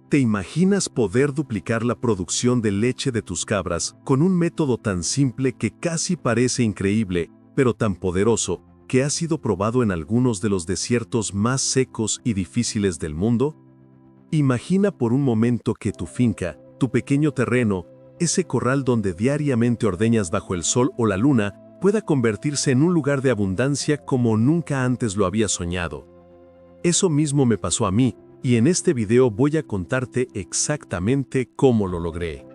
¿Te imaginas poder duplicar la producción de leche de tus cabras con un método tan simple que casi parece increíble, pero tan poderoso, que ha sido probado en algunos de los desiertos más secos y difíciles del mundo? Imagina por un momento que tu finca, tu pequeño terreno, ese corral donde diariamente ordeñas bajo el sol o la luna, pueda convertirse en un lugar de abundancia como nunca antes lo habías soñado. Eso mismo me pasó a mí, y en este video voy a contarte exactamente cómo lo logré.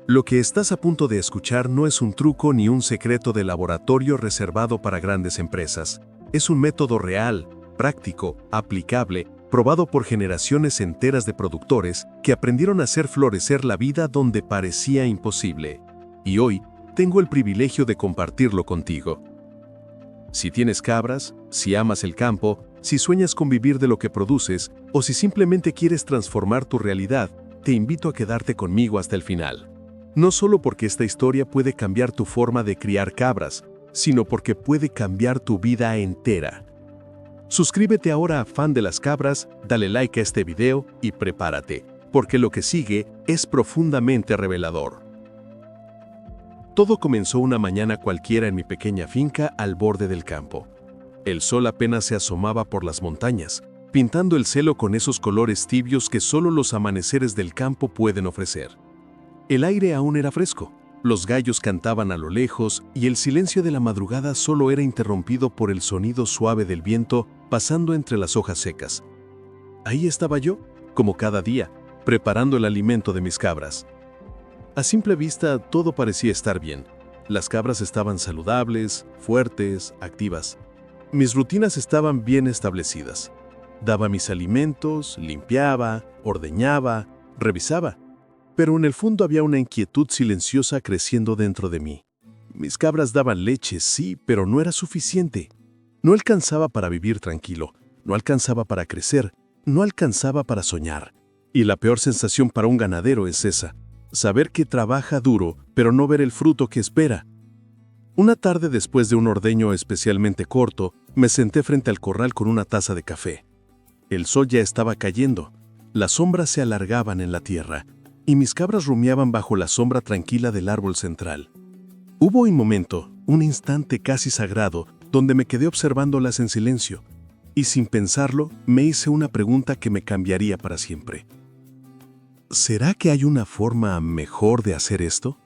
Lo que estás a punto de escuchar no es un truco ni un secreto de laboratorio reservado para grandes empresas. Es un método real, práctico, aplicable, probado por generaciones enteras de productores que aprendieron a hacer florecer la vida donde parecía imposible. Y hoy tengo el privilegio de compartirlo contigo. Si tienes cabras, si amas el campo, si sueñas con vivir de lo que produces o si simplemente quieres transformar tu realidad, te invito a quedarte conmigo hasta el final. No solo porque esta historia puede cambiar tu forma de criar cabras, sino porque puede cambiar tu vida entera. Suscríbete ahora a Fan de las Cabras, dale like a este video y prepárate, porque lo que sigue es profundamente revelador. Todo comenzó una mañana cualquiera en mi pequeña finca al borde del campo. El sol apenas se asomaba por las montañas, pintando el cielo con esos colores tibios que solo los amaneceres del campo pueden ofrecer. El aire aún era fresco, los gallos cantaban a lo lejos y el silencio de la madrugada solo era interrumpido por el sonido suave del viento pasando entre las hojas secas. Ahí estaba yo, como cada día, preparando el alimento de mis cabras. A simple vista, todo parecía estar bien. Las cabras estaban saludables, fuertes, activas. Mis rutinas estaban bien establecidas. Daba mis alimentos, limpiaba, ordeñaba, revisaba. Pero en el fondo había una inquietud silenciosa creciendo dentro de mí. Mis cabras daban leche, sí, pero no era suficiente. No alcanzaba para vivir tranquilo, no alcanzaba para crecer, no alcanzaba para soñar. Y la peor sensación para un ganadero es esa. Saber que trabaja duro, pero no ver el fruto que espera. Una tarde después de un ordeño especialmente corto, me senté frente al corral con una taza de café. El sol ya estaba cayendo, las sombras se alargaban en la tierra, y mis cabras rumiaban bajo la sombra tranquila del árbol central. Hubo un momento, un instante casi sagrado, donde me quedé observándolas en silencio, y sin pensarlo, me hice una pregunta que me cambiaría para siempre. ¿Será que hay una forma mejor de hacer esto?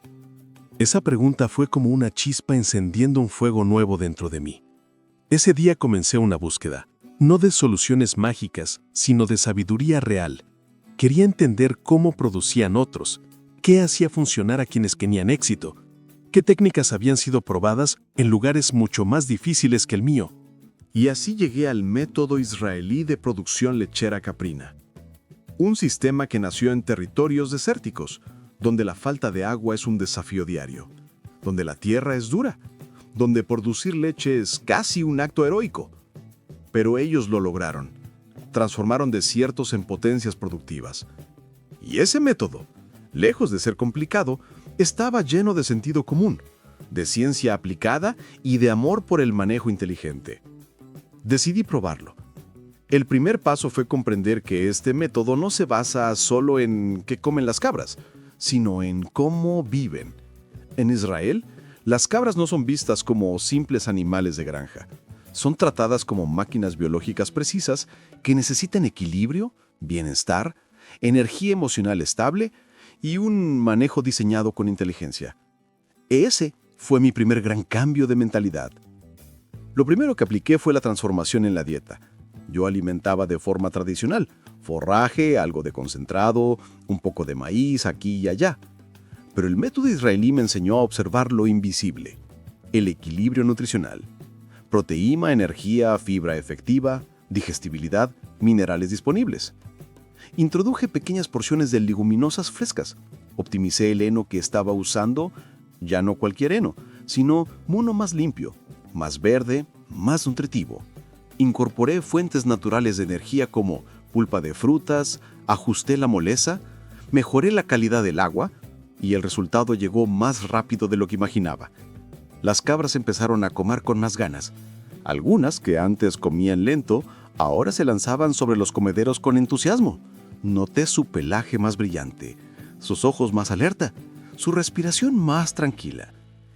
Esa pregunta fue como una chispa encendiendo un fuego nuevo dentro de mí. Ese día comencé una búsqueda, no de soluciones mágicas, sino de sabiduría real. Quería entender cómo producían otros, qué hacía funcionar a quienes tenían éxito, qué técnicas habían sido probadas en lugares mucho más difíciles que el mío. Y así llegué al método israelí de producción lechera caprina. Un sistema que nació en territorios desérticos, donde la falta de agua es un desafío diario, donde la tierra es dura, donde producir leche es casi un acto heroico. Pero ellos lo lograron. Transformaron desiertos en potencias productivas. Y ese método, lejos de ser complicado, estaba lleno de sentido común, de ciencia aplicada y de amor por el manejo inteligente. Decidí probarlo. El primer paso fue comprender que este método no se basa solo en qué comen las cabras, sino en cómo viven. En Israel, las cabras no son vistas como simples animales de granja. Son tratadas como máquinas biológicas precisas que necesitan equilibrio, bienestar, energía emocional estable y un manejo diseñado con inteligencia. Ese fue mi primer gran cambio de mentalidad. Lo primero que apliqué fue la transformación en la dieta. Yo alimentaba de forma tradicional, forraje, algo de concentrado, un poco de maíz aquí y allá. Pero el método israelí me enseñó a observar lo invisible, el equilibrio nutricional. Proteína, energía, fibra efectiva, digestibilidad, minerales disponibles. Introduje pequeñas porciones de leguminosas frescas. Optimicé el heno que estaba usando, ya no cualquier heno, sino uno más limpio, más verde, más nutritivo. Incorporé fuentes naturales de energía como pulpa de frutas, ajusté la moleza, mejoré la calidad del agua y el resultado llegó más rápido de lo que imaginaba. Las cabras empezaron a comer con más ganas. Algunas, que antes comían lento, ahora se lanzaban sobre los comederos con entusiasmo. Noté su pelaje más brillante, sus ojos más alerta, su respiración más tranquila.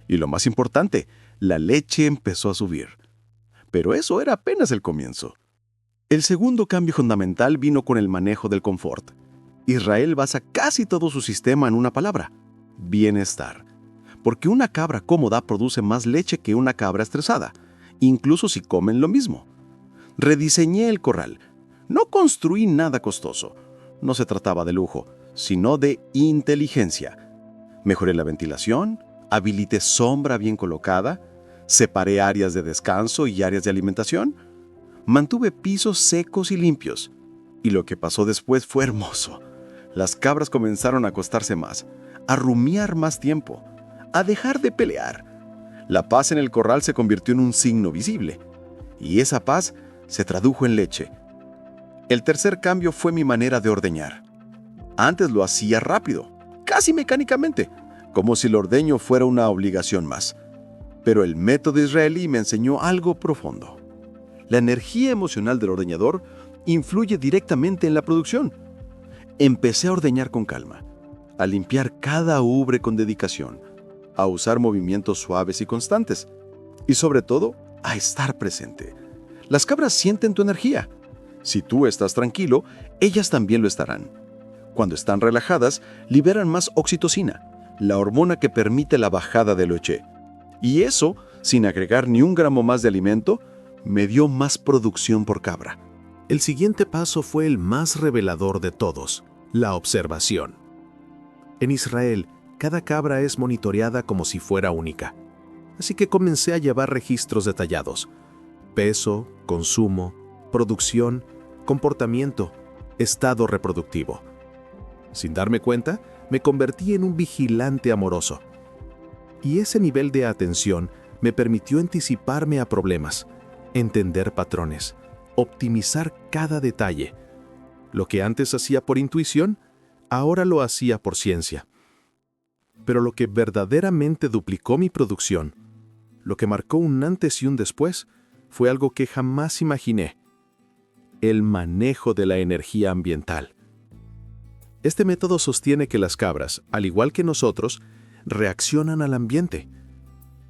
Y lo más importante, la leche empezó a subir. Pero eso era apenas el comienzo. El segundo cambio fundamental vino con el manejo del confort. Israel basa casi todo su sistema en una palabra: bienestar. Porque una cabra cómoda produce más leche que una cabra estresada, incluso si comen lo mismo. Rediseñé el corral. No construí nada costoso. No se trataba de lujo, sino de inteligencia. Mejoré la ventilación, habilité sombra bien colocada, separé áreas de descanso y áreas de alimentación, mantuve pisos secos y limpios. Y lo que pasó después fue hermoso. Las cabras comenzaron a acostarse más, a rumiar más tiempo, a dejar de pelear. La paz en el corral se convirtió en un signo visible, y esa paz se tradujo en leche. El tercer cambio fue mi manera de ordeñar. Antes lo hacía rápido, casi mecánicamente, como si el ordeño fuera una obligación más. Pero el método israelí me enseñó algo profundo. La energía emocional del ordeñador influye directamente en la producción. Empecé a ordeñar con calma, a limpiar cada ubre con dedicación, a usar movimientos suaves y constantes, y sobre todo, a estar presente. Las cabras sienten tu energía. Si tú estás tranquilo, ellas también lo estarán. Cuando están relajadas, liberan más oxitocina, la hormona que permite la bajada de leche. Y eso, sin agregar ni un gramo más de alimento, me dio más producción por cabra. El siguiente paso fue el más revelador de todos: la observación. En Israel, cada cabra es monitoreada como si fuera única. Así que comencé a llevar registros detallados: peso, consumo, producción, comportamiento, estado reproductivo. Sin darme cuenta, me convertí en un vigilante amoroso. Y ese nivel de atención me permitió anticiparme a problemas, entender patrones, optimizar cada detalle. Lo que antes hacía por intuición, ahora lo hacía por ciencia. Pero lo que verdaderamente duplicó mi producción, lo que marcó un antes y un después, fue algo que jamás imaginé: el manejo de la energía ambiental. Este método sostiene que las cabras, al igual que nosotros, reaccionan al ambiente.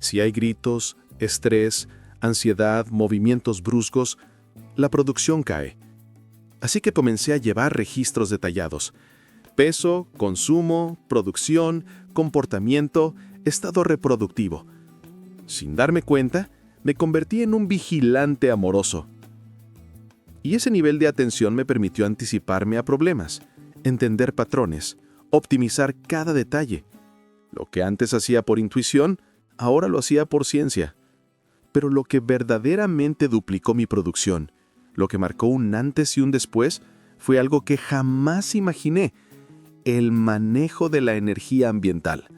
Si hay gritos, estrés, ansiedad, movimientos bruscos, la producción cae. Así que comencé a llevar registros detallados: peso, consumo, producción, comportamiento, estado reproductivo. Sin darme cuenta, me convertí en un vigilante amoroso. Y ese nivel de atención me permitió anticiparme a problemas, entender patrones, optimizar cada detalle. Lo que antes hacía por intuición, ahora lo hacía por ciencia. Pero lo que verdaderamente duplicó mi producción, lo que marcó un antes y un después, fue algo que jamás imaginé: el manejo de la energía ambiental.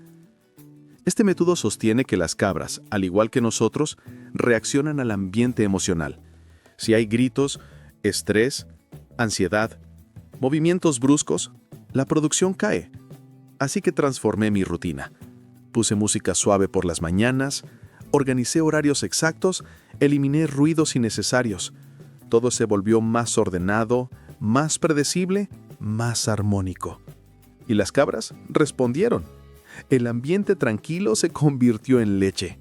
Este método sostiene que las cabras, al igual que nosotros, reaccionan al ambiente emocional. Si hay gritos, estrés, ansiedad, movimientos bruscos, la producción cae. Así que transformé mi rutina. Puse música suave por las mañanas, organicé horarios exactos, eliminé ruidos innecesarios. Todo se volvió más ordenado, más predecible, más armónico. Y las cabras respondieron. El ambiente tranquilo se convirtió en leche.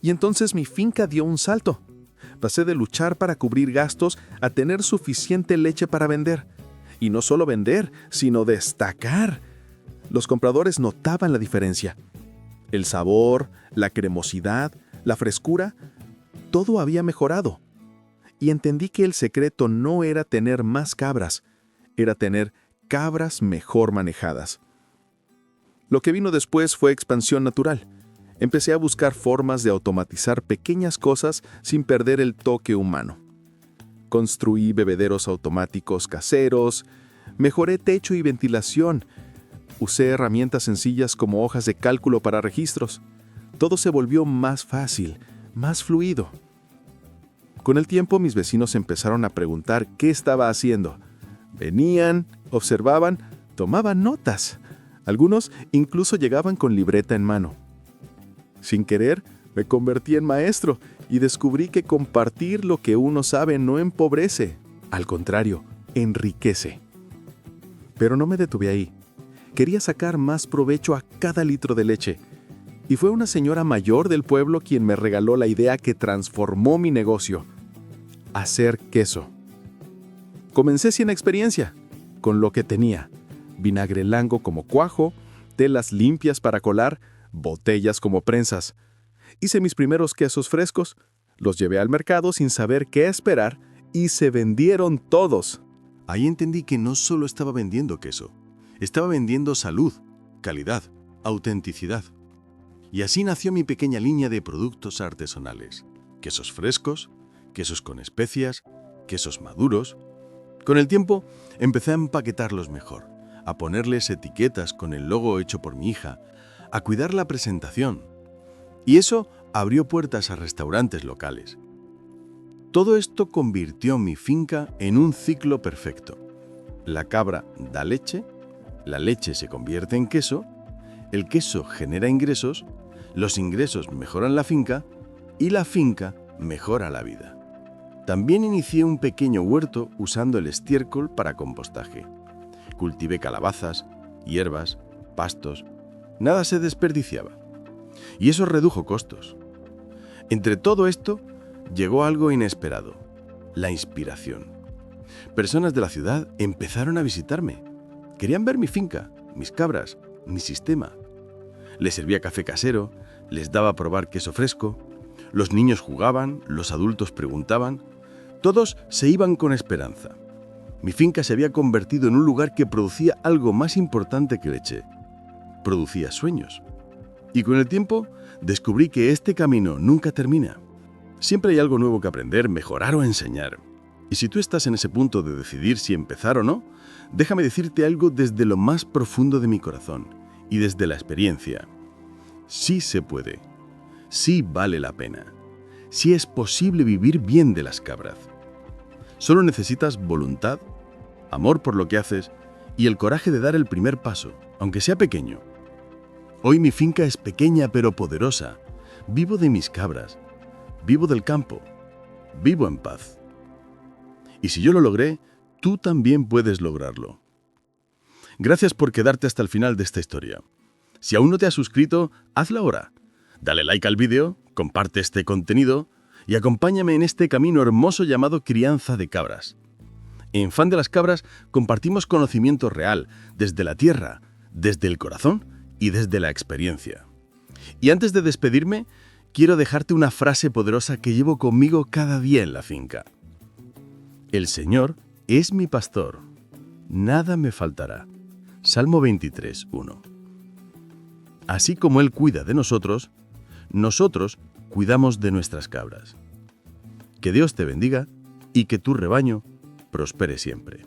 Y entonces mi finca dio un salto. Pasé de luchar para cubrir gastos a tener suficiente leche para vender. Y no solo vender, sino destacar. Los compradores notaban la diferencia. El sabor, la cremosidad, la frescura, todo había mejorado. Y entendí que el secreto no era tener más cabras, era tener cabras mejor manejadas. Lo que vino después fue expansión natural. Empecé a buscar formas de automatizar pequeñas cosas sin perder el toque humano. Construí bebederos automáticos caseros, mejoré techo y ventilación, usé herramientas sencillas como hojas de cálculo para registros. Todo se volvió más fácil, más fluido. Con el tiempo, mis vecinos empezaron a preguntar qué estaba haciendo. Venían, observaban, tomaban notas. Algunos incluso llegaban con libreta en mano. Sin querer, me convertí en maestro y descubrí que compartir lo que uno sabe no empobrece, al contrario, enriquece. Pero no me detuve ahí. Quería sacar más provecho a cada litro de leche. Y fue una señora mayor del pueblo quien me regaló la idea que transformó mi negocio: hacer queso. Comencé sin experiencia, con lo que tenía: vinagre Lango como cuajo, telas limpias para colar, botellas como prensas. Hice mis primeros quesos frescos, los llevé al mercado sin saber qué esperar y se vendieron todos. Ahí entendí que no solo estaba vendiendo queso, estaba vendiendo salud, calidad, autenticidad. Y así nació mi pequeña línea de productos artesanales: quesos frescos, quesos con especias, quesos maduros. Con el tiempo empecé a empaquetarlos mejor, a ponerles etiquetas con el logo hecho por mi hija, a cuidar la presentación. Y eso abrió puertas a restaurantes locales. Todo esto convirtió mi finca en un ciclo perfecto. La cabra da leche, la leche se convierte en queso, el queso genera ingresos, los ingresos mejoran la finca y la finca mejora la vida. También inicié un pequeño huerto usando el estiércol para compostaje. Cultivé calabazas, hierbas, pastos. Nada se desperdiciaba. Y eso redujo costos. Entre todo esto, llegó algo inesperado: la inspiración. Personas de la ciudad empezaron a visitarme. Querían ver mi finca, mis cabras, mi sistema. Les servía café casero, les daba a probar queso fresco. Los niños jugaban, los adultos preguntaban. Todos se iban con esperanza. Mi finca se había convertido en un lugar que producía algo más importante que leche. Producía sueños. Y con el tiempo descubrí que este camino nunca termina. Siempre hay algo nuevo que aprender, mejorar o enseñar. Y si tú estás en ese punto de decidir si empezar o no, déjame decirte algo desde lo más profundo de mi corazón y desde la experiencia. Sí se puede. Sí vale la pena. Sí es posible vivir bien de las cabras. Solo necesitas voluntad, amor por lo que haces y el coraje de dar el primer paso, aunque sea pequeño. Hoy mi finca es pequeña pero poderosa. Vivo de mis cabras. Vivo del campo. Vivo en paz. Y si yo lo logré, tú también puedes lograrlo. Gracias por quedarte hasta el final de esta historia. Si aún no te has suscrito, hazlo ahora. Dale like al vídeo, comparte este contenido y acompáñame en este camino hermoso llamado crianza de cabras. En Fan de las Cabras compartimos conocimiento real, desde la tierra, desde el corazón y desde la experiencia. Y antes de despedirme, quiero dejarte una frase poderosa que llevo conmigo cada día en la finca. El Señor es mi pastor, nada me faltará. Salmo 23, 1. Así como Él cuida de nosotros, nosotros cuidamos de nuestras cabras. Que Dios te bendiga y que tu rebaño prospere siempre.